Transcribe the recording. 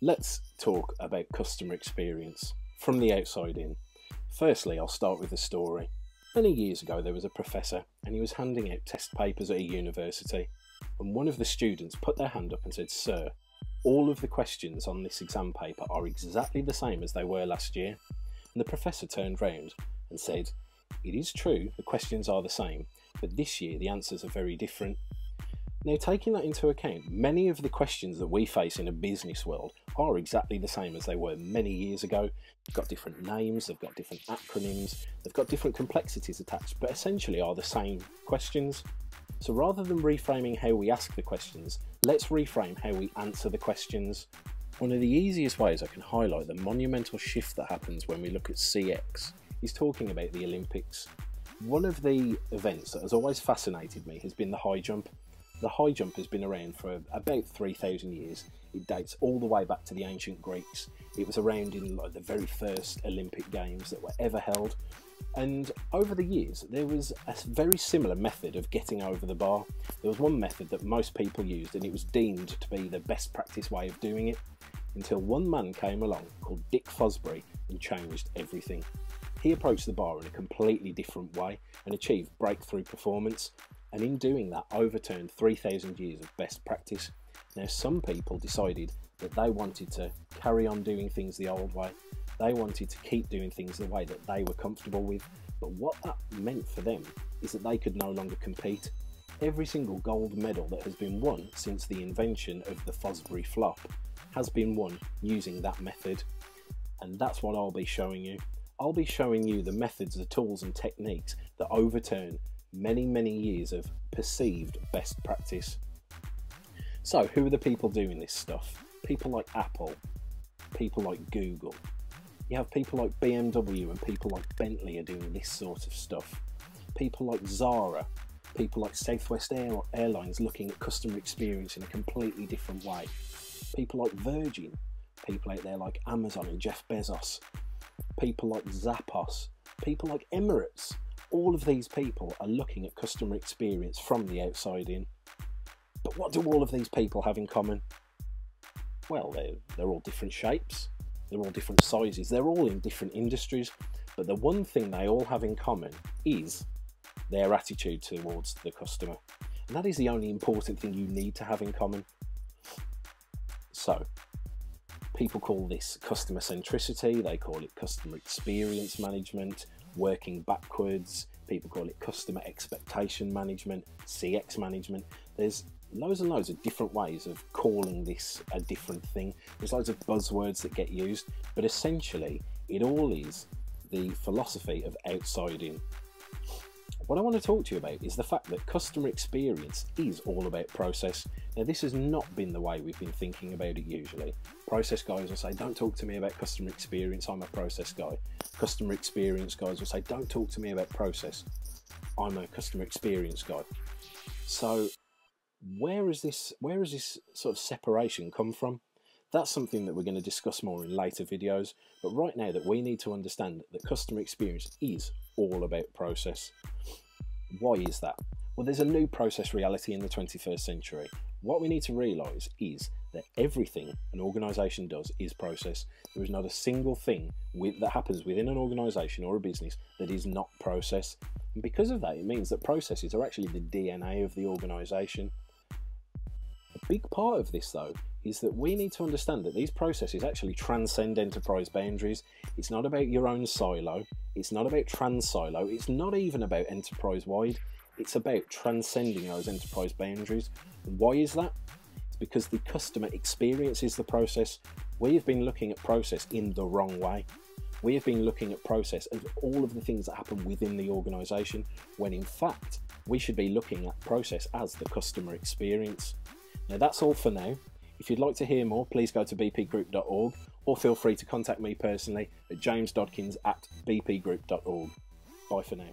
Let's talk about customer experience from the outside in. Firstly, I'll start with a story. Many years ago there was a professor and he was handing out test papers at a university, and one of the students put their hand up and said, "Sir, all of the questions on this exam paper are exactly the same as they were last year." And the professor turned round and said, "It is true, the questions are the same, but this year the answers are very different." Now, taking that into account, many of the questions that we face in a business world are exactly the same as they were many years ago. They've got different names, they've got different acronyms, they've got different complexities attached, but essentially are the same questions. So rather than reframing how we ask the questions, let's reframe how we answer the questions. One of the easiest ways I can highlight the monumental shift that happens when we look at CX is talking about the Olympics. One of the events that has always fascinated me has been the high jump. The high jump has been around for about 3,000 years. It dates all the way back to the ancient Greeks. It was around in the very first Olympic Games that were ever held. And over the years, there was a very similar method of getting over the bar. There was one method that most people used, and it was deemed to be the best practice way of doing it, until one man came along called Dick Fosbury and changed everything. He approached the bar in a completely different way and achieved breakthrough performance, and in doing that overturned 3,000 years of best practice. Now, some people decided that they wanted to carry on doing things the old way. They wanted to keep doing things the way that they were comfortable with, but what that meant for them is that they could no longer compete. Every single gold medal that has been won since the invention of the Fosbury flop has been won using that method, and that's what I'll be showing you. I'll be showing you the methods, the tools and techniques that overturn many years of perceived best practice. So who are the people doing this stuff? People like Apple, people like Google. You have people like BMW and people like Bentley are doing this sort of stuff. People like Zara, people like Southwest Airlines looking at customer experience in a completely different way. People like Virgin, people out there like Amazon and Jeff Bezos, people like Zappos, people like Emirates. All of these people are looking at customer experience from the outside in. But what do all of these people have in common? Well, they're all different shapes, they're all different sizes, they're all in different industries, but the one thing they all have in common is their attitude towards the customer. And that is the only important thing you need to have in common. So, people call this customer centricity, they call it customer experience management, working backwards, people call it customer expectation management, CX management. There's loads and loads of different ways of calling this a different thing. There's loads of buzzwords that get used, but essentially it all is the philosophy of outside in. What I want to talk to you about is the fact that customer experience is all about process. Now, this has not been the way we've been thinking about it usually. Process guys will say, "Don't talk to me about customer experience, I'm a process guy." Customer experience guys will say, "Don't talk to me about process, I'm a customer experience guy." So where has this sort of separation come from? That's something that we're going to discuss more in later videos, but right now that we need to understand that customer experience is all about process. Why is that? Well, there's a new process reality in the 21st century. What we need to realise is that everything an organisation does is process. There is not a single thing that happens within an organisation or a business that is not process. And because of that, it means that processes are actually the DNA of the organisation. A big part of this, though, is that we need to understand that these processes actually transcend enterprise boundaries. It's not about your own silo, it's not about trans-silo, it's not even about enterprise-wide, it's about transcending those enterprise boundaries. And why is that? It's because the customer experiences the process. We have been looking at process in the wrong way. We have been looking at process and all of the things that happen within the organisation, when in fact, we should be looking at process as the customer experience. Now, that's all for now. If you'd like to hear more, please go to bpgroup.org or feel free to contact me personally at jamesdodkins@bpgroup.org. Bye for now.